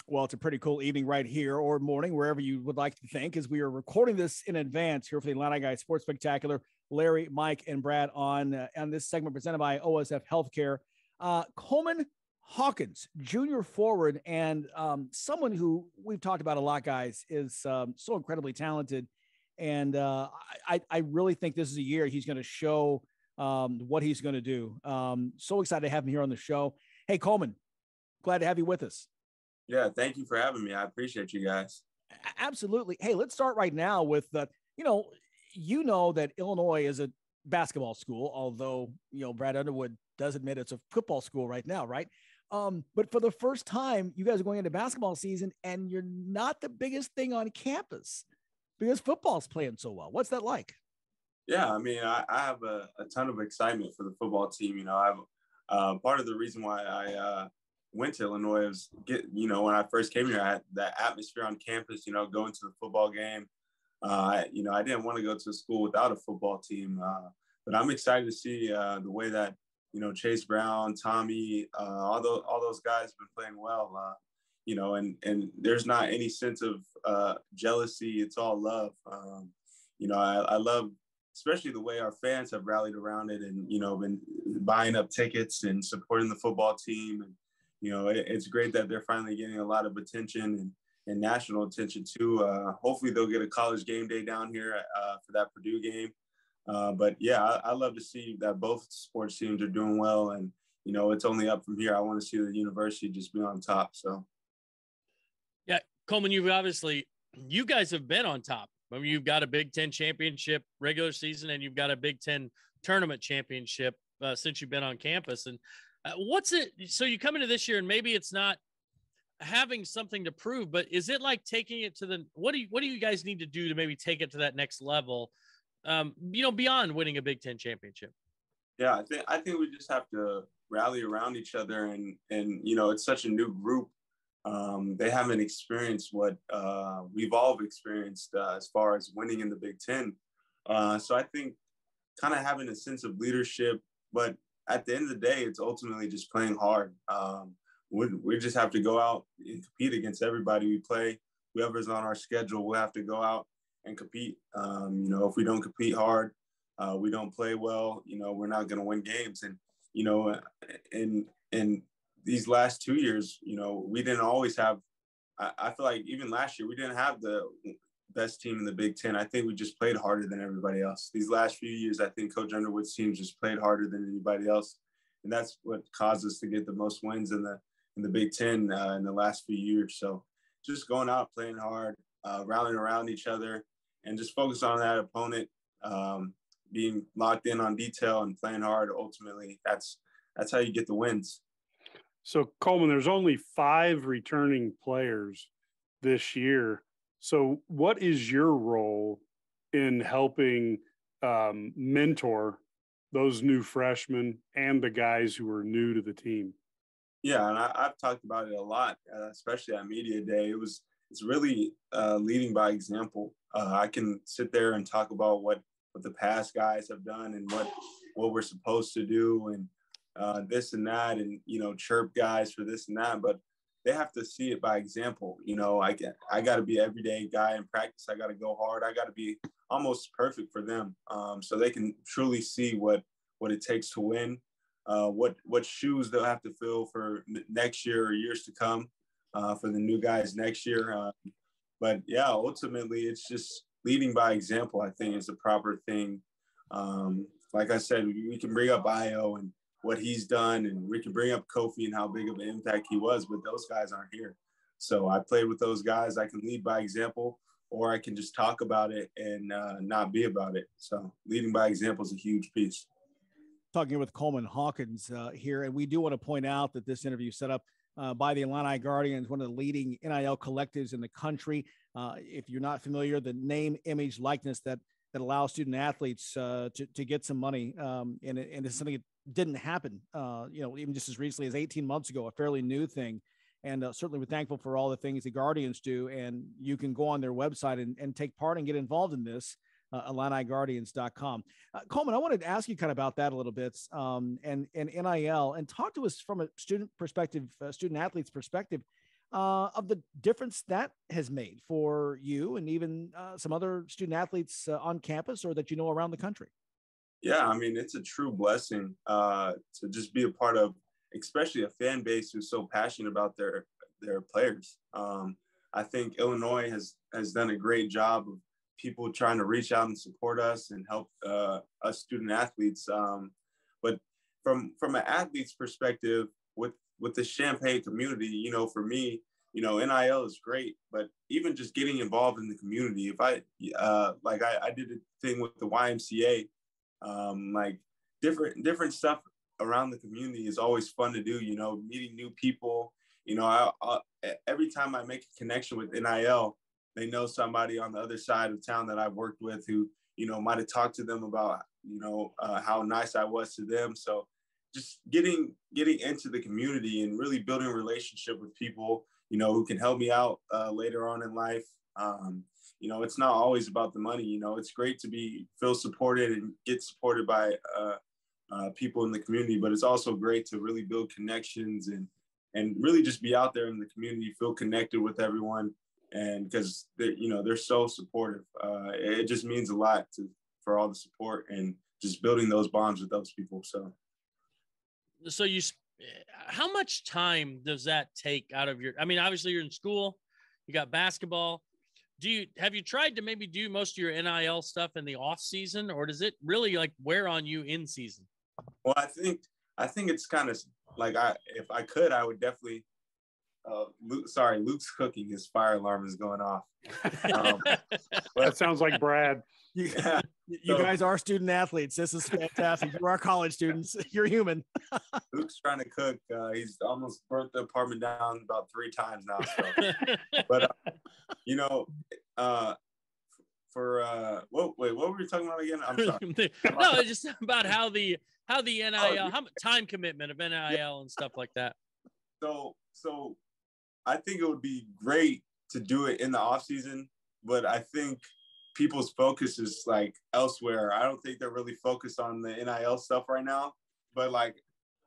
Well, it's a pretty cool evening right here, or morning, wherever you would like to think, as we are recording this in advance here for the IlliniGuys Sports Spectacular. Larry, Mike, and Brad on this segment presented by OSF Healthcare. Coleman Hawkins, junior forward, and someone who we've talked about a lot, guys, is so incredibly talented. And I really think this is a year he's going to show what he's going to do. So excited to have him here on the show. Hey, Coleman, glad to have you with us. Yeah, thank you for having me. I appreciate you guys. Absolutely. Hey, let's start right now with that Illinois is a basketball school, although, Brad Underwood does admit it's a football school right now, right? But for the first time, you guys are going into basketball season and you're not the biggest thing on campus because football's playing so well. What's that like? Yeah, I mean, I have a ton of excitement for the football team. I've part of the reason why I went to Illinois was when I first came here, I had that atmosphere on campus, going to the football game. I didn't want to go to school without a football team, but I'm excited to see the way that, Chase Brown, Tommy, all those guys have been playing well, and there's not any sense of jealousy. It's all love. I love, especially the way our fans have rallied around it and, been buying up tickets and supporting the football team. And, it's great that they're finally getting a lot of attention and national attention too. Hopefully they'll get a college game day down here for that Purdue game. But yeah, I love to see that both sports teams are doing well, and it's only up from here. I want to see the university just be on top. So, yeah, Coleman, you guys have been on top. I mean, you've got a Big Ten championship regular season, and you've got a Big Ten tournament championship since you've been on campus. And what's it? So you come into this year, and maybe it's not having something to prove, but is it like taking it to the? What do you guys need to do to maybe take it to that next level? Beyond winning a Big Ten championship. Yeah, I think we just have to rally around each other, and it's such a new group. They haven't experienced what we've all experienced as far as winning in the Big Ten. So I think kind of having a sense of leadership, but at the end of the day, it's ultimately just playing hard. We just have to go out and compete against everybody we play. Whoever's on our schedule, we'll have to go out and compete. If we don't compete hard, we don't play well, we're not going to win games. And, in these last 2 years, we didn't always have, I feel like even last year, we didn't have the best team in the Big Ten. I think we just played harder than everybody else. These last few years, I think Coach Underwood's teams just played harder than anybody else. And that's what caused us to get the most wins in the Big Ten in the last few years. So just going out, playing hard, rallying around each other, and just focus on that opponent, being locked in on detail and playing hard. Ultimately, that's how you get the wins. So, Coleman, there's only 5 returning players this year. So what is your role in helping mentor those new freshmen and the guys who are new to the team? Yeah, and I've talked about it a lot, especially at Media Day. It's really leading by example. I can sit there and talk about what the past guys have done and what we're supposed to do and this and that, and chirp guys for this and that, but they have to see it by example. I got to be an everyday guy in practice. I got to go hard. I got to be almost perfect for them, so they can truly see what it takes to win, what shoes they'll have to fill for next year or years to come, for the new guys next year. But yeah, ultimately it's just leading by example, I think, is the proper thing. Like I said, we can bring up Io and what he's done, and we can bring up Kofi and how big of an impact he was, but those guys aren't here. So I played with those guys. I can lead by example, or I can just talk about it and not be about it. So leading by example is a huge piece. Talking with Coleman Hawkins here, and we do want to point out that this interview set up by the Illini Guardians, one of the leading NIL collectives in the country. If you're not familiar, the name, image, likeness that allows student athletes to get some money, and it's something that didn't happen, even just as recently as 18 months ago, a fairly new thing. And certainly we're thankful for all the things the Guardians do. And you can go on their website and take part and get involved in this, IlliniGuardians.com. Coleman, I wanted to ask you kind of about that a little bit, and NIL, and talk to us from a student perspective, student athlete's perspective. of the difference that has made for you and even some other student athletes on campus or that you know around the country? Yeah, I mean, it's a true blessing to just be a part of, especially a fan base who's so passionate about their players. I think Illinois has done a great job of people trying to reach out and support us and help us student athletes. But from an athlete's perspective, with the Champaign community, you know, for me, you know, NIL is great, but even just getting involved in the community, if I did a thing with the YMCA, like different stuff around the community is always fun to do, you know, meeting new people. You know, every time I make a connection with NIL, they know somebody on the other side of town that I've worked with who, you know, might have talked to them about, you know, how nice I was to them. So just getting into the community and really building a relationship with people, you know, who can help me out later on in life. You know, it's not always about the money. You know, it's great to feel supported and get supported by people in the community, but it's also great to really build connections and really just be out there in the community, feel connected with everyone. And because they're so supportive, it just means a lot for all the support and just building those bonds with those people. So how much time does that take out of I mean, obviously you're in school, you got basketball. Have you tried to maybe do most of your NIL stuff in the off season, or does it really like wear on you in season? Well, I think it's kind of like if I could, I would definitely. Luke's cooking. His fire alarm is going off. That sounds like Brad. You guys are student athletes. This is fantastic. You are college students. You're human. Luke's trying to cook. He's almost burnt the apartment down about 3 times now. So. But you know, what were we talking about again? I'm sorry. No, it's just about how the NIL, how much time commitment of NIL and stuff like that. So I think it would be great to do it in the off season, but I think people's focus is like elsewhere. I don't think they're really focused on the NIL stuff right now. But like,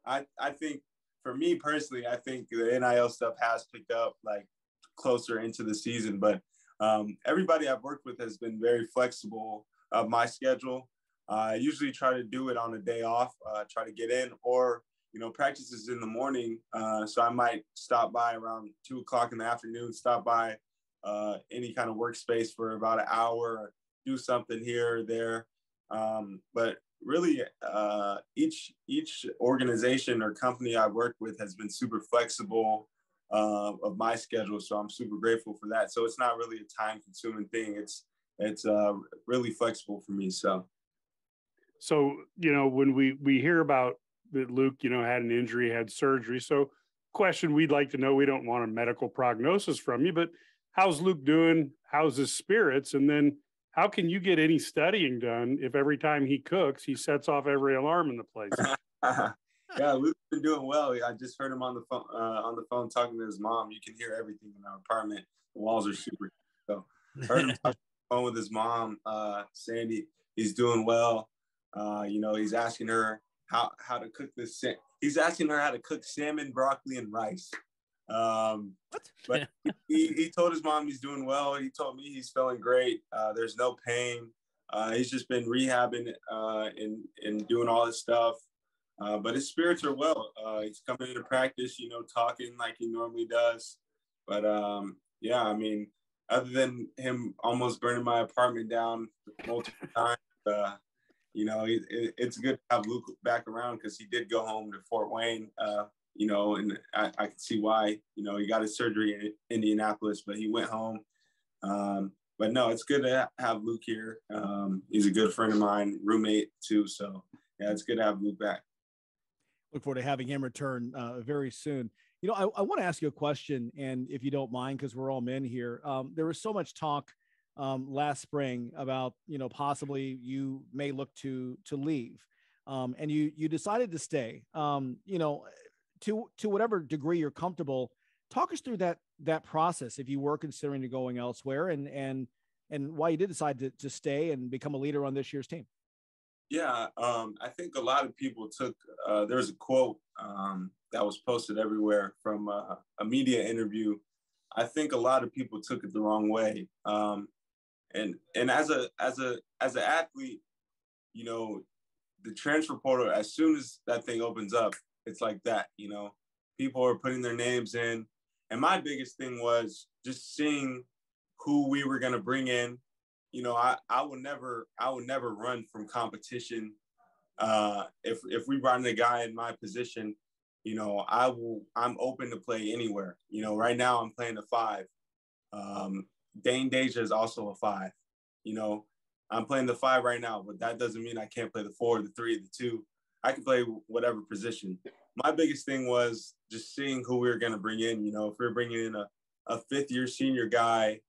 I think for me personally, I think the NIL stuff has picked up like closer into the season. But everybody I've worked with has been very flexible of my schedule. I usually try to do it on a day off, try to get in, or you know, practice is in the morning, so I might stop by around 2:00 in the afternoon, stop by any kind of workspace for about an hour, do something here or there. But really, each organization or company I've worked with has been super flexible of my schedule, so I'm super grateful for that. So it's not really a time-consuming thing. It's really flexible for me. So you know, when we hear about that Luke, you know, had an injury, had surgery. So question we'd like to know, we don't want a medical prognosis from you, but how's Luke doing? How's his spirits? And then how can you get any studying done if every time he cooks, he sets off every alarm in the place? Yeah, Luke's been doing well. I just heard him on the phone talking to his mom. You can hear everything in our apartment. The walls are super. So heard him talking on the phone with his mom, Sandy. He's doing well. You know, he's asking her how to cook this. He's asking her how to cook salmon, broccoli, and rice. But he told his mom he's doing well. He told me he's feeling great. There's no pain. He's just been rehabbing and doing all this stuff. But his spirits are well. He's coming into practice, you know, talking like he normally does. But yeah, I mean, other than him almost burning my apartment down multiple times, you know, it's good to have Luke back around because he did go home to Fort Wayne, you know, and I can see why. You know, he got his surgery in Indianapolis, but he went home. But no, it's good to have Luke here. He's a good friend of mine, roommate too. So yeah, it's good to have Luke back. Look forward to having him return very soon. You know, I want to ask you a question, and if you don't mind, because we're all men here, there was so much talk last spring about, you know, possibly you may look to leave, and you decided to stay. You know, to whatever degree you're comfortable, talk us through that process if you were considering to going elsewhere, and why you did decide to stay and become a leader on this year's team. Yeah, I think a lot of people took. There's a quote that was posted everywhere from a media interview I think a lot of people took it the wrong way. And as an athlete, you know, the transfer portal, as soon as that thing opens up, it's like that, you know, people are putting their names in. And my biggest thing was just seeing who we were going to bring in. You know, I would never run from competition. If we brought in a guy in my position, you know, I'm open to play anywhere. You know, right now I'm playing a 5. Dane Deja is also a 5. You know, I'm playing the 5 right now, but that doesn't mean I can't play the 4, the 3, the 2. I can play whatever position. My biggest thing was just seeing who we were going to bring in. You know, if we're bringing in a 5th-year senior guy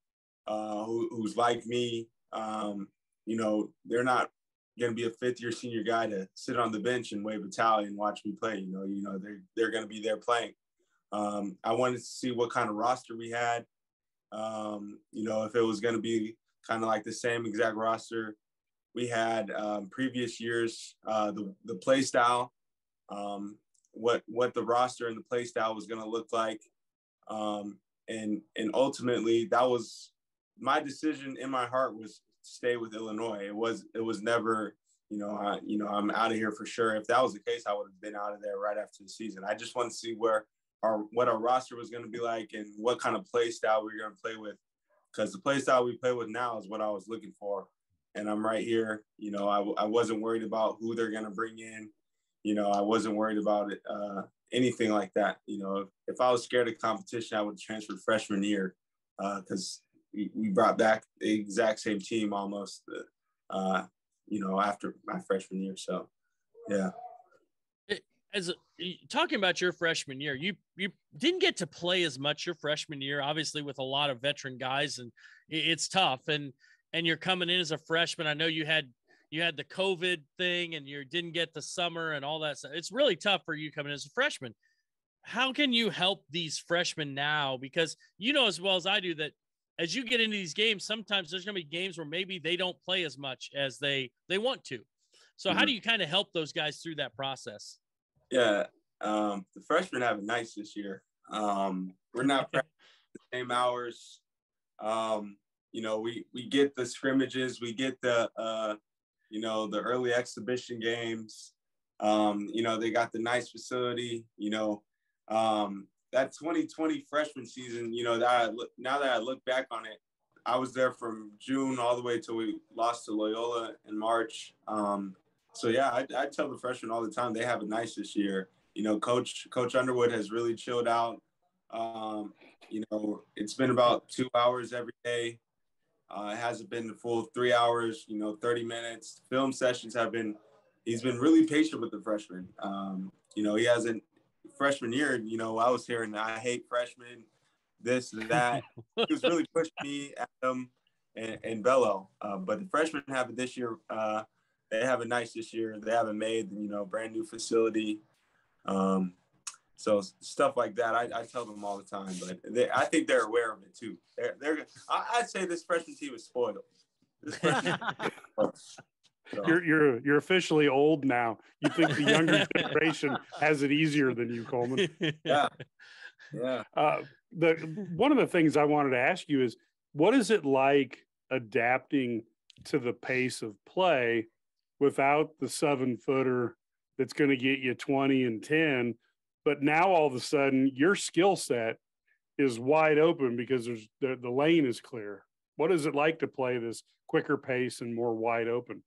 who's like me, you know, they're not going to be a 5th-year senior guy to sit on the bench and wave a towel and watch me play. You know, they're going to be there playing. I wanted to see what kind of roster we had. You know, if it was going to be kind of like the same exact roster we had previous years, the play style, what the roster and the play style was going to look like. And ultimately that was my decision in my heart, was to stay with Illinois. It was never, I'm out of here for sure. If that was the case, I would have been out of there right after the season. I just want to see what our roster was going to be like and what kind of play style we were going to play with, because the play style we play with now is what I was looking for. And I'm right here. You know, I wasn't worried about who they're going to bring in. You know, I wasn't worried about it, anything like that. You know, if I was scared of competition, I would have transferred freshman year, because we brought back the exact same team almost, after my freshman year. So, yeah. Talking about your freshman year, you didn't get to play as much your freshman year, obviously with a lot of veteran guys, and it's tough. And you're coming in as a freshman. I know you had the COVID thing and you didn't get the summer and all that stuff. It's really tough for you coming in as a freshman. How can you help these freshmen now? Because you know as well as I do that as you get into these games, sometimes there's going to be games where maybe they don't play as much as they want to. So how do you kind of help those guys through that process? Yeah, the freshmen have it nice this year. We're not practicing the same hours. You know, we get the scrimmages, we get the the early exhibition games. You know, they got the nice facility. You know, that 2020 freshman season, you know, now that I look back on it, I was there from June all the way till we lost to Loyola in March. So yeah, I tell the freshmen all the time, they have it nice this year. You know, Coach Underwood has really chilled out. You know, it's been about 2 hours every day. It hasn't been the full 3 hours, 30 minutes. Film sessions he's been really patient with the freshmen. You know, he hasn't, freshman year, I was hearing, I hate freshmen, this and that. He was really pushing me, Adam and Bello. But the freshmen have it this year. They have it nice this year. They haven't made, brand new facility. So stuff like that, I tell them all the time, but I think they're aware of it too. I'd say this freshman team is spoiled. So. You're officially old now. You think the younger generation has it easier than you, Coleman? Yeah. One of the things I wanted to ask you is, what is it like adapting to the pace of play without the 7-footer that's going to get you 20 and 10? But now all of a sudden your skill set is wide open because the lane is clear. What is it like to play this quicker pace and more wide open?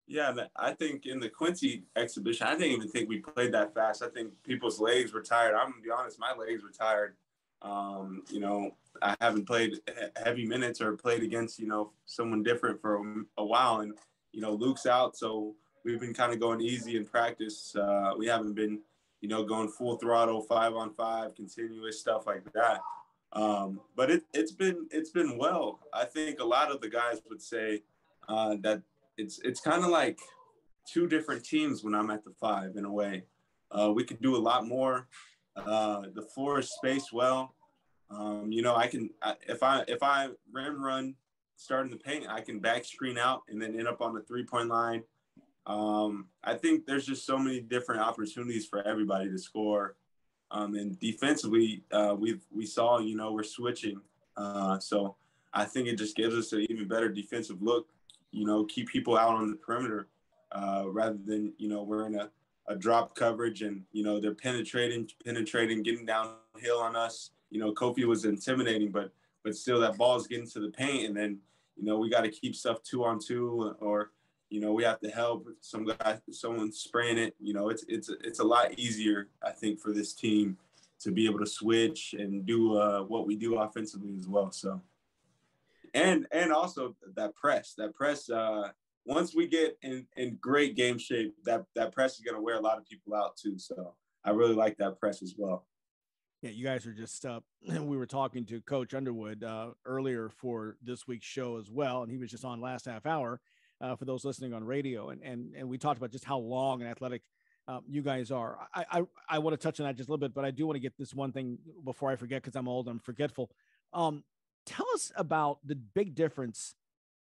Yeah, I think in the Quincy exhibition, I didn't even think we played that fast. I think people's legs were tired. I'm going to be honest, my legs were tired. I haven't played heavy minutes or played against, someone different for a while. And, Luke's out, so we've been kind of going easy in practice. We haven't been, going full throttle, 5-on-5, continuous stuff like that. But it's been well. I think a lot of the guys would say that it's kind of like two different teams when I'm at the 5 in a way. We could do a lot more. The floor is spaced well. If I rim run starting the paint, I can back screen out and then end up on the 3-point line. I think there's just so many different opportunities for everybody to score. And defensively, we saw, we're switching. So I think it just gives us an even better defensive look, keep people out on the perimeter rather than, we're in a drop coverage and, they're penetrating, getting downhill on us. Kofi was intimidating, but still that ball is getting to the paint. And then, we got to keep stuff 2-on-2 or, we have to help someone spraying it. It's a lot easier, I think, for this team to be able to switch and do what we do offensively as well. So, and also that press, once we get in great game shape, that press is going to wear a lot of people out too. So I really like that press as well. Yeah, you guys are just we were talking to Coach Underwood earlier for this week's show as well, and he was just on last half hour for those listening on radio, and we talked about just how long and athletic you guys are. I want to touch on that just a little bit, but I do want to get this one thing before I forget because I'm old and I'm forgetful. Tell us about the big difference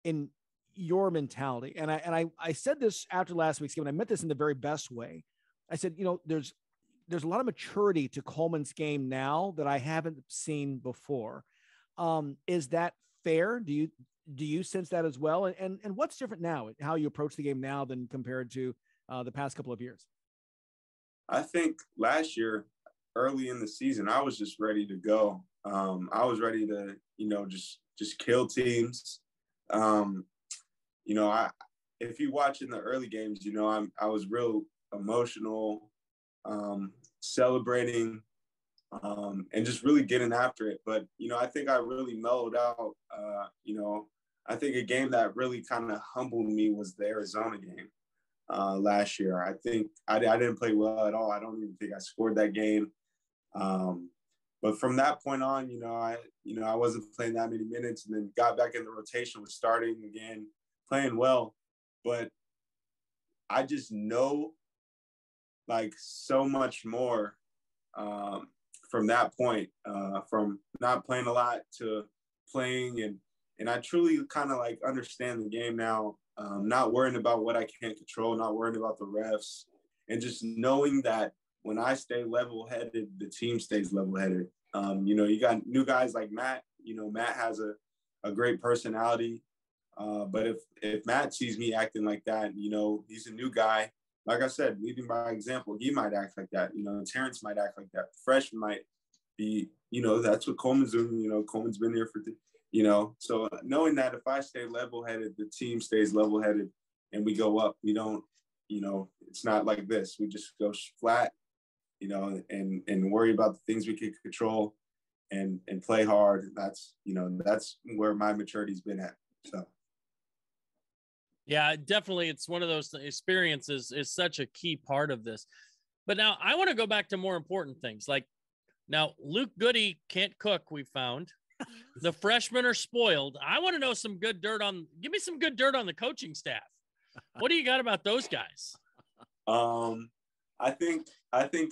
in your mentality. And I said this after last week's game, and I meant this in the very best way. I said, there's a lot of maturity to Coleman's game now that I haven't seen before. Is that fair? Do you sense that as well? And what's different now, how you approach the game now than compared to the past couple of years? I think last year, early in the season, I was just ready to go. I was ready to, just kill teams. If you watch in the early games, I was real emotional, celebrating, and just really getting after it. But, I think I really mellowed out. I think a game that really kind of humbled me was the Arizona game last year. I think I didn't play well at all. I don't even think I scored that game. But from that point on, I wasn't playing that many minutes, and then got back in the rotation, was starting again, playing well. But I just know like so much more from that point, from not playing a lot to playing. And I truly kind of like understand the game now, not worrying about what I can't control, not worrying about the refs, and just knowing that when I stay level-headed, the team stays level-headed. You got new guys like Matt. Matt has a great personality. But if Matt sees me acting like that, he's a new guy. Like I said, leading by example, he might act like that. Terrence might act like that. The freshman might be, that's what Coleman's doing. Coleman's been here for, So knowing that if I stay level-headed, the team stays level-headed and we go up, we don't, it's not like this. We just go flat, and worry about the things we can control and play hard. That's where my maturity's been at. So. Yeah, definitely. It's one of those experiences is such a key part of this. But now I want to go back to more important things. Like now Luke Goody can't cook, we found. The freshmen are spoiled. I want to know give me some good dirt on the coaching staff. What do you got about those guys? I think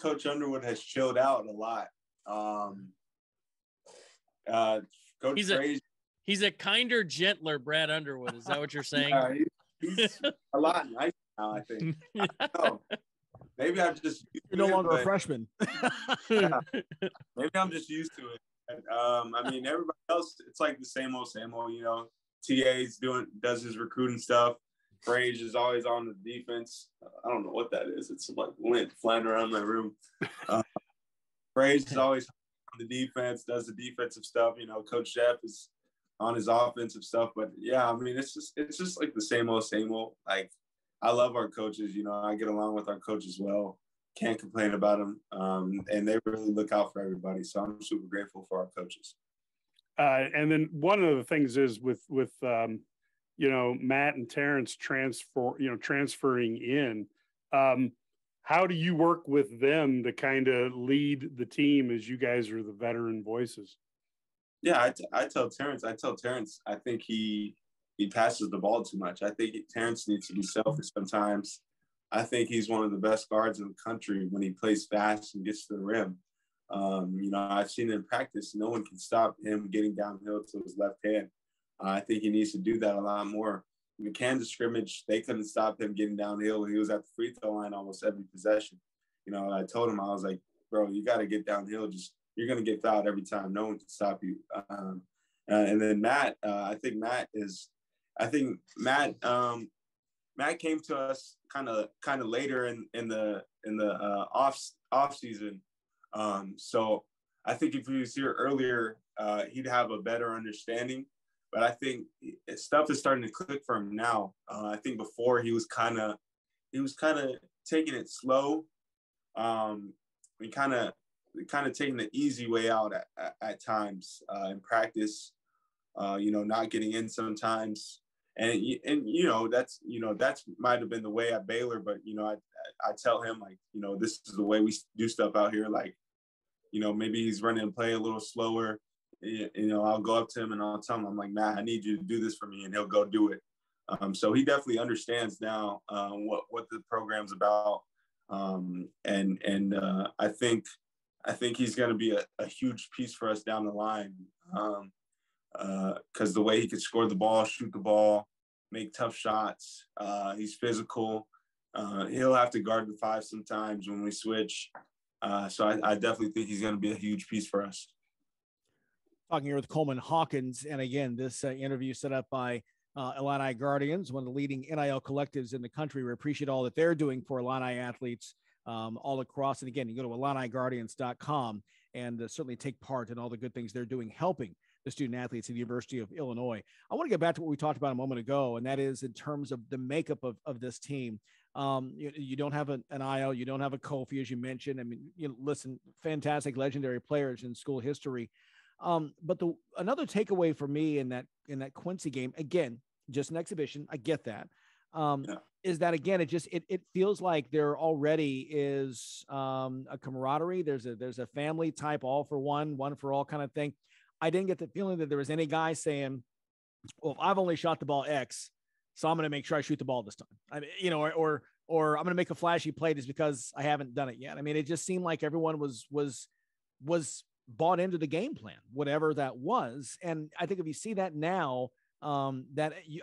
Coach Underwood has chilled out a lot. Coach he's a kinder, gentler Brad Underwood. Is that what you're saying? Yeah, he's a lot nicer now, I think. I don't know. Maybe I'm just you're no longer a freshman. Yeah, maybe I'm just used to it. Everybody else, it's like the same old. TA's does his recruiting stuff. Frage is always on the defense. I don't know what that is. It's like lint flying around my room. Frage is always on the defense, does the defensive stuff. Coach Jeff is on his offensive stuff. But yeah, it's just like the same old. Like, I love our coaches. I get along with our coaches well. Can't complain about them. And they really look out for everybody. So I'm super grateful for our coaches. And then one of the things is with Matt and Terrence transferring in, how do you work with them to kind of lead the team as you guys are the veteran voices? Yeah, I tell Terrence, I think he passes the ball too much. I think Terrence needs to be selfish sometimes. I think he's one of the best guards in the country when he plays fast and gets to the rim. I've seen in practice, no one can stop him getting downhill to his left hand. I think he needs to do that a lot more. In the Kansas scrimmage, they couldn't stop him getting downhill. He was at the free throw line almost every possession. I told him, I was like, bro, you got to get downhill. You're going to get fouled every time. No one can stop you. And then Matt, I think Matt came to us kind of later in the off season. So I think if he was here earlier, he'd have a better understanding. But I think stuff is starting to click for him now. I think before he was kind of taking it slow. We kind of taking the easy way out at times in practice. Not getting in sometimes. And that's might have been the way at Baylor, but I tell him, like, this is the way we do stuff out here. Like, maybe he's running and play a little slower. I'll go up to him and I'll tell him, I'm like, Matt, I need you to do this for me, and he'll go do it. So he definitely understands now what the program's about, and I think he's going to be a huge piece for us down the line. Because the way he could score the ball, shoot the ball, make tough shots, he's physical. He'll have to guard the 5 sometimes when we switch. So I definitely think he's going to be a huge piece for us. Talking here with Coleman Hawkins. And again, this interview set up by Illini Guardians, one of the leading NIL collectives in the country. We appreciate all that they're doing for Illini athletes all across. And again, you go to IlliniGuardians.com and certainly take part in all the good things they're doing, helping the student athletes at the University of Illinois. I want to get back to what we talked about a moment ago, and that is in terms of the makeup of this team. You don't have an IO, you don't have a Kofi, as you mentioned. I mean, listen, fantastic, legendary players in school history. But another takeaway for me in that Quincy game, again, just an exhibition, I get that, is that, again, it feels like there already is a camaraderie. There's a family type, all for one for all kind of thing. I didn't get the feeling that there was any guy saying, well, if I've only shot the ball X, so I'm going to make sure I shoot the ball this time. I mean, or I'm going to make a flashy play just because I haven't done it yet. I mean, it just seemed like everyone was bought into the game plan, whatever that was. And I think if you see that now, I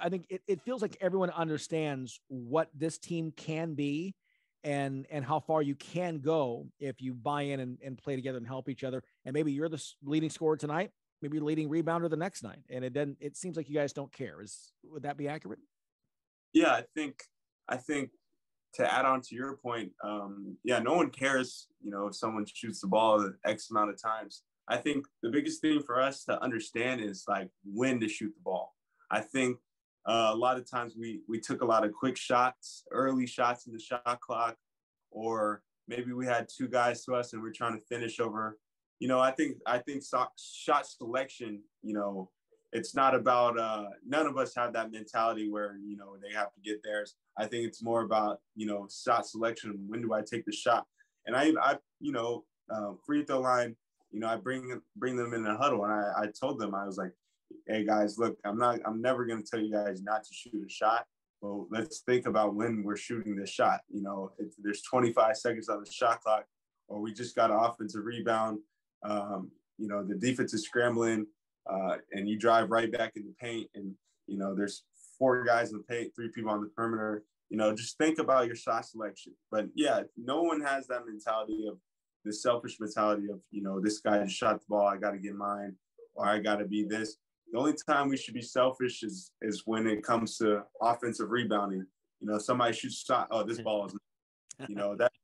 think it feels like everyone understands what this team can be and how far you can go if you buy in and play together and help each other. And maybe you're the leading scorer tonight, maybe leading rebounder the next night. And it seems like you guys don't care. Would that be accurate? Yeah, I think to add on to your point, no one cares, if someone shoots the ball X amount of times. I think the biggest thing for us to understand is like when to shoot the ball. I think a lot of times we took a lot of quick shots, early shots in the shot clock, or maybe we had 2 guys to us and we're trying to finish over. I think shot selection, it's not about none of us have that mentality where, they have to get theirs. I think it's more about, shot selection. When do I take the shot? And I free throw line, I bring them in a huddle, and I told them, I was like, hey guys, look, I'm never going to tell you guys not to shoot a shot. Well, let's think about when we're shooting this shot. There's 25 seconds on the shot clock, or we just got an offensive rebound. The defense is scrambling, and you drive right back in the paint, and there's 4 guys in the paint, 3 people on the perimeter. Just think about your shot selection. But yeah, no one has that mentality of the selfish mentality of this guy just shot the ball, I got to get mine, or I got to be this. The only time we should be selfish is when it comes to offensive rebounding. Somebody shoots a shot, oh, this ball is,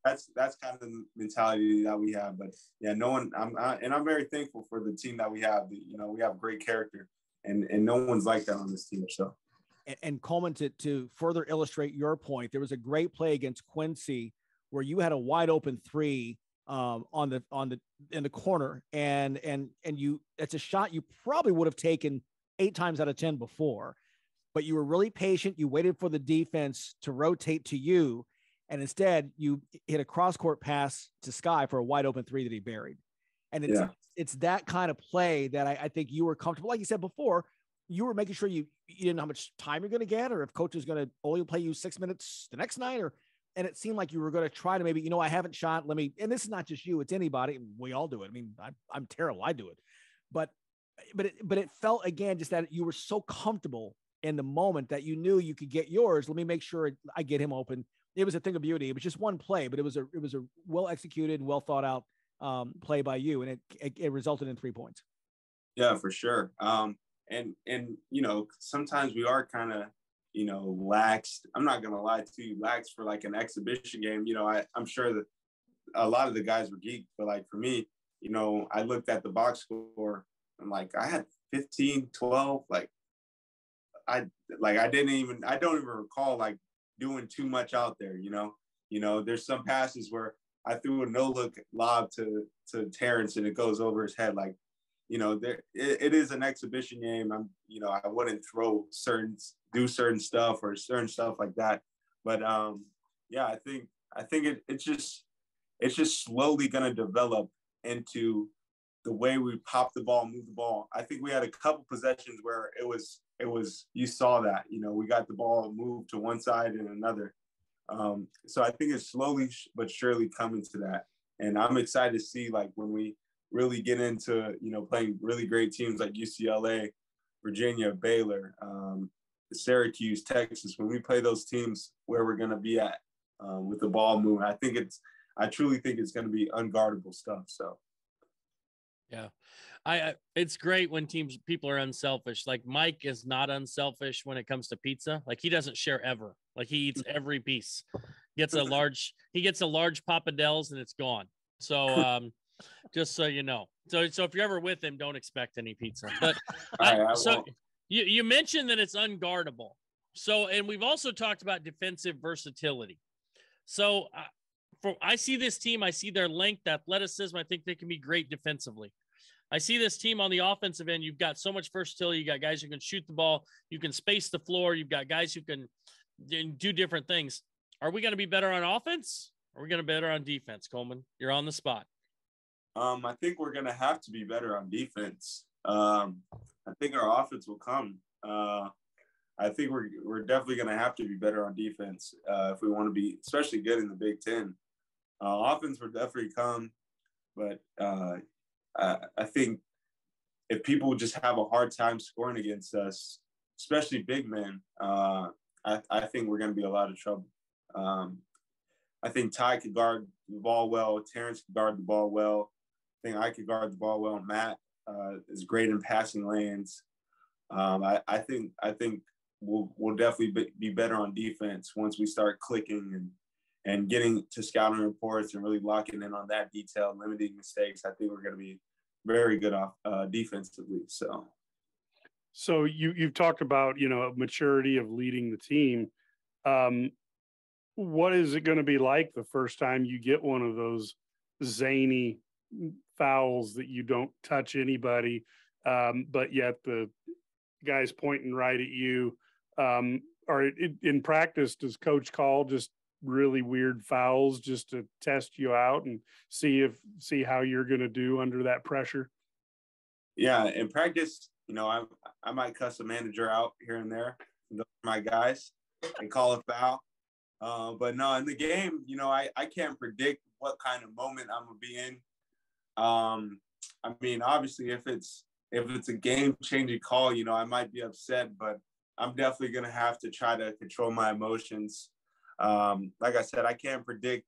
that's kind of the mentality that we have. But yeah, no one. I'm very thankful for the team that we have. We have great character, and no one's like that on this team. So. And Coleman, to further illustrate your point, there was a great play against Quincy where you had a wide open 3 in the corner, and it's a shot you probably would have taken 8 times out of 10 before, but you were really patient. You waited for the defense to rotate to you, and instead you hit a cross court pass to Sky for a wide open 3 that he buried. And it's that kind of play that I think you were comfortable. Like you said before, you were making sure you didn't know how much time you're going to get, or if coach is going to only play you 6 minutes the next night, and it seemed like you were going to try to maybe, I haven't shot. And this is not just you, it's anybody. We all do it. I mean, I'm terrible. I do it, but it felt, again, just that you were so comfortable in the moment that you knew you could get yours. Let me make sure I get him open. It was a thing of beauty. It was just one play, but it was a well executed and well thought out play by you, and it resulted in 3 points. Yeah, for sure. And sometimes we are kind of, lax. I'm not going to lie to you, lax for like an exhibition game. I'm sure that a lot of the guys were geeked, but like for me, I looked at the box score and like I had 15, 12, I don't even recall like doing too much out there, there's some passes where I threw a no-look lob to Terrence and it goes over his head. Like, it is an exhibition game. I wouldn't do certain stuff or certain stuff like that. But yeah, I think it's just slowly going to develop into the way we pop the ball, move the ball. I think we had a couple possessions where it was, you saw that, we got the ball moved to one side and another. So I think it's slowly but surely coming to that. And I'm excited to see like when we really get into, playing really great teams like UCLA, Virginia, Baylor, Syracuse, Texas, when we play those teams where we're going to be at with the ball moving. I truly think it's going to be unguardable stuff. So. Yeah, it's great when people are unselfish. Like Mike is not unselfish when it comes to pizza. Like he doesn't share ever. Like he eats every piece. He gets a large Papa Del's and it's gone. So just so you know. So if you're ever with him, don't expect any pizza. But you mentioned that it's unguardable. So, and we've also talked about defensive versatility. So I see this team, I see their length, athleticism. I think they can be great defensively. I see this team on the offensive end. You've got so much versatility. You got guys who can shoot the ball. You can space the floor. You've got guys who can do different things. Are we going to be better on offense? Or are we going to be better on defense, Coleman? You're on the spot. I think we're going to have to be better on defense. I think our offense will come. I think we're definitely going to have to be better on defense if we want to be, especially good in the Big Ten. Offense will definitely come, but I think if people just have a hard time scoring against us, especially big men, I think we're going to be a lot of trouble. I think Ty could guard the ball well. Terrence could guard the ball well. I think I could guard the ball well. Matt is great in passing lanes. I think we'll definitely be better on defense once we start clicking and getting to scouting reports and really locking in on that detail, limiting mistakes. I think we're going to be very good off defensively. So you've talked about, maturity of leading the team. What is it going to be like the first time you get one of those zany fouls that you don't touch anybody, but yet the guy's pointing right at you? Or in practice, does coach call just really weird fouls just to test you out and see how you're going to do under that pressure? Yeah, in practice, I might cuss a manager out here and there, my guys, and call a foul. But no, in the game, I can't predict what kind of moment I'm gonna be in. I mean, obviously, if it's a game-changing call, I might be upset, but I'm definitely gonna have to try to control my emotions. Like I said, I can't predict.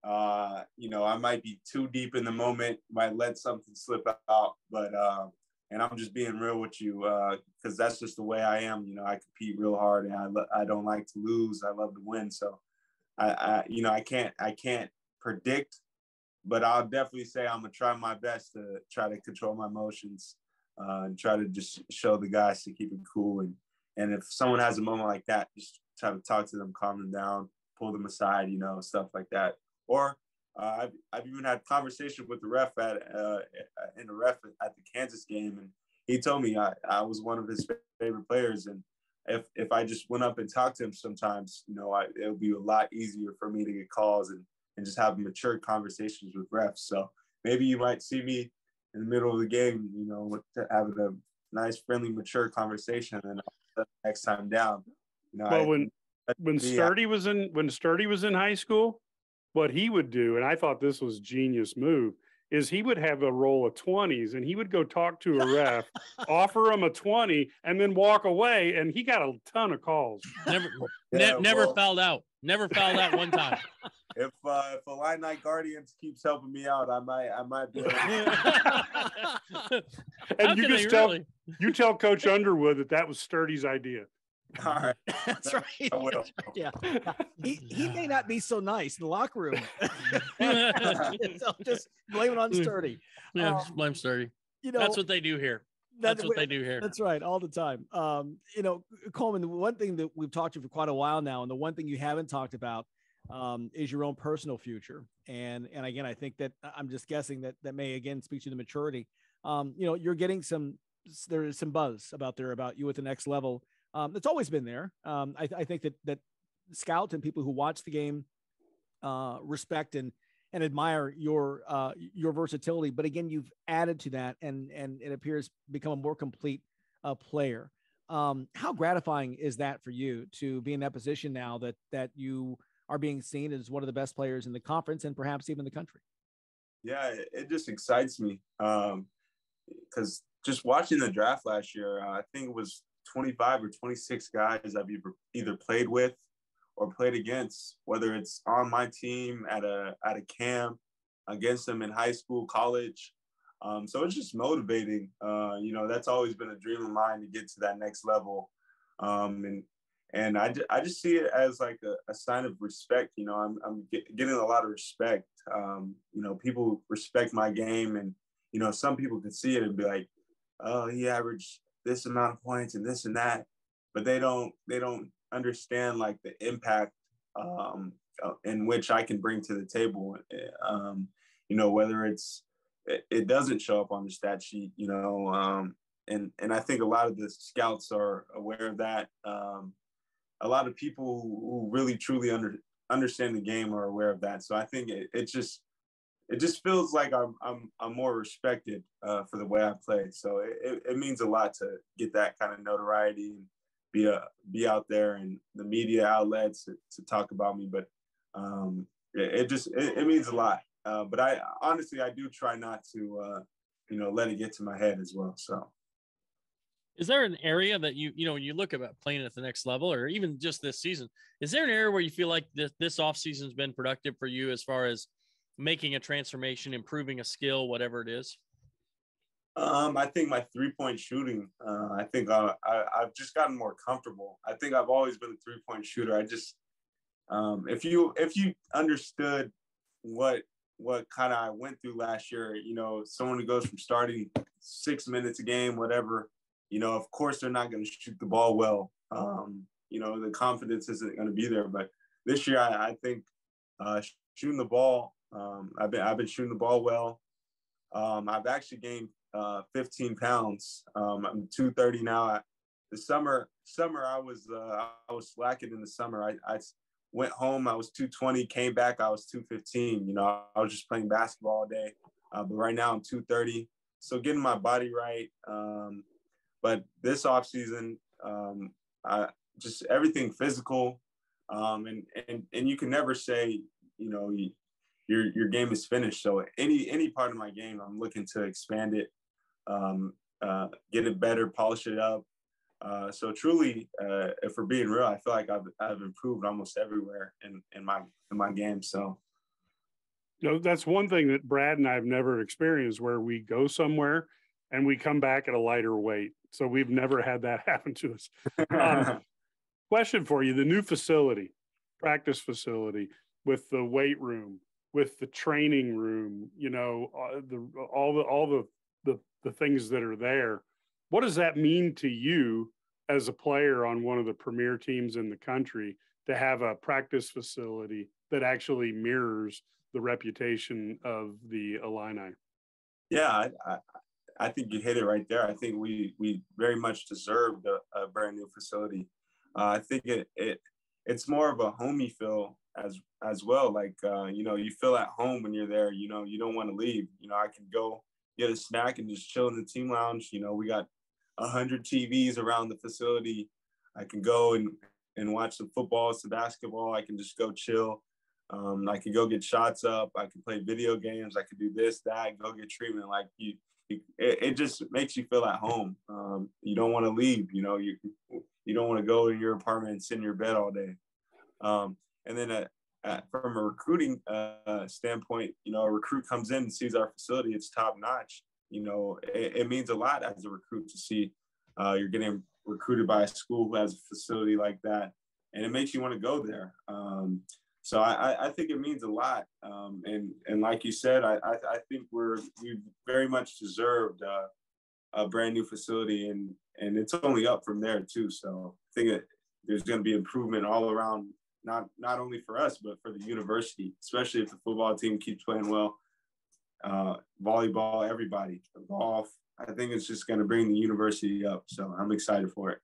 I might be too deep in the moment, might let something slip out, but and I'm just being real with you because that's just the way I am. I compete real hard, and I don't like to lose. I love to win. So I can't predict, but I'll definitely say I'm gonna try my best to try to control my emotions and try to just show the guys to keep it cool. And if someone has a moment like that, just try to talk to them, calm them down, pull them aside, stuff like that. Or I've even had conversation with the ref at the Kansas game, and he told me I was one of his favorite players, and if I just went up and talked to him sometimes, it would be a lot easier for me to get calls and just have mature conversations with refs. So maybe you might see me in the middle of the game, having a nice, friendly, mature conversation, and next time down. When Sturdy was in high school, what he would do, and I thought this was a genius move, is he would have a roll of 20s and he would go talk to a ref, offer him a 20, and then walk away. And he got a ton of calls. Never fouled out. Never fouled out one time. if Illini Guardians keeps helping me out, I might be able to. And you tell Coach Underwood that was Sturdy's idea. All right. That's right. I will. Yeah. He may not be so nice in the locker room. So just blame it on Sturdy. Yeah, just blame Sturdy. That's what they do here. That's what they do here. That's right. All the time. Coleman, the one thing that we've talked to for quite a while now, and the one thing you haven't talked about is your own personal future. And again, I think that I'm just guessing that may again speak to the maturity. You're getting there is some buzz about you at the next level. It's always been there. I think that scouts and people who watch the game respect and admire your versatility. But again, you've added to that, and it appears become a more complete player. How gratifying is that for you to be in that position now that you are being seen as one of the best players in the conference and perhaps even the country? Yeah, it just excites me because just watching the draft last year, I think it was 25 or 26 guys I've either played with or played against, whether it's on my team at a camp, against them in high school, college. So it's just motivating. That's always been a dream of mine to get to that next level. And I just see it as like a sign of respect. I'm getting a lot of respect. People respect my game, and some people could see it and be like, oh, he averaged this amount of points and this and that, but they don't understand like the impact in which I can bring to the table. Whether it doesn't show up on the stat sheet, and I think a lot of the scouts are aware of that. A lot of people who really truly understand the game are aware of that. So I think it just feels like I'm more respected for the way I play. So it means a lot to get that kind of notoriety and be out there and the media outlets to talk about me. But it means a lot. But I honestly do try not to let it get to my head as well. So. Is there an area that when you look about playing at the next level, or even just this season, is there an area where you feel like this offseason has been productive for you as far as making a transformation, improving a skill, whatever it is? I think my 3-point shooting, I think I've just gotten more comfortable. I think I've always been a 3-point shooter. I just, if you understood what kind of I went through last year, someone who goes from starting 6 minutes a game, whatever, of course they're not going to shoot the ball well. The confidence isn't going to be there. But this year, I think shooting the ball, I've been shooting the ball well. I've actually gained 15 pounds. I'm 230 now. The summer I was slacking in the summer. I went home, I was 220, came back, I was 215. I was just playing basketball all day. But right now I'm 230. So getting my body right. But this offseason, just everything physical. And you can never say, your game is finished. So any part of my game, I'm looking to expand it, get it better, polish it up. So truly, if we're being real, I feel like I've improved almost everywhere in my game. So. That's one thing that Brad and I have never experienced, where we go somewhere and we come back at a lighter weight. So we've never had that happen to us. Question for you: the new facility, practice facility, with the weight room, with the training room, all the things that are there. What does that mean to you as a player on one of the premier teams in the country to have a practice facility that actually mirrors the reputation of the Illini? Yeah, I think you hit it right there. I think we very much deserved a brand new facility. I think it's more of a homey feel as well. Like, you feel at home when you're there. You don't want to leave. I can go get a snack and just chill in the team lounge. We got 100 TVs around the facility. I can go and watch some football, some basketball. I can just go chill. I can go get shots up. I can play video games. I can do this, that, go get treatment. Like it just makes you feel at home. You don't want to leave. You don't want to go in your apartment and sit in your bed all day. And then from a recruiting standpoint, you know, a recruit comes in and sees our facility, it's top notch. You know, it means a lot as a recruit to see you're getting recruited by a school who has a facility like that, and it makes you want to go there. So I think it means a lot. And like you said, I think we very much deserved a brand new facility, and it's only up from there too. So I think there's going to be improvement all around, not only for us, but for the university, especially if the football team keeps playing well. Volleyball, everybody, golf. I think it's just going to bring the university up. So I'm excited for it.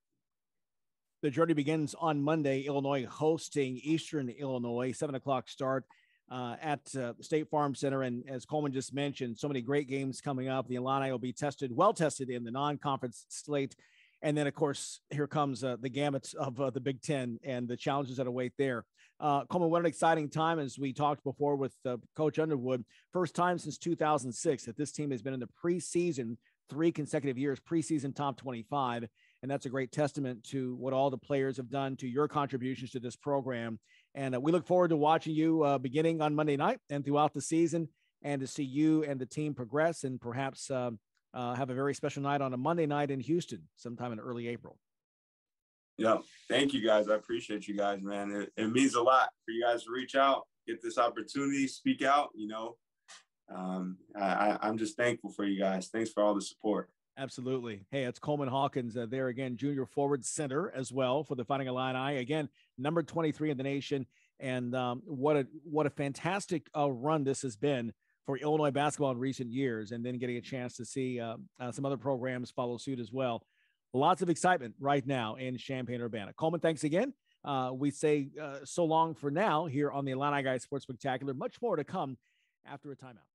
The journey begins on Monday. Illinois hosting Eastern Illinois, 7:00 start at State Farm Center. And as Coleman just mentioned, so many great games coming up. The Illini will be well tested in the non-conference slate. And then, of course, here comes the gamut of the Big Ten and the challenges that await there. Coleman, what an exciting time, as we talked before with Coach Underwood. First time since 2006 that this team has been in the preseason 3 consecutive years, preseason top 25. And that's a great testament to what all the players have done, to your contributions to this program. And we look forward to watching you beginning on Monday night and throughout the season, and to see you and the team progress, and perhaps have a very special night on a Monday night in Houston sometime in early April. Yeah. Thank you, guys. I appreciate you guys, man. It means a lot for you guys to reach out, get this opportunity, speak out, you know. I'm just thankful for you guys. Thanks for all the support. Absolutely. Hey, it's Coleman Hawkins there again, junior forward center as well for the Fighting Illini. Again, number 23 in the nation. And what a fantastic run this has been for Illinois basketball in recent years, and then getting a chance to see some other programs follow suit as well. Lots of excitement right now in Champaign-Urbana. Coleman, thanks again. We say so long for now here on the IlliniGuys Sports Spectacular. Much more to come after a timeout.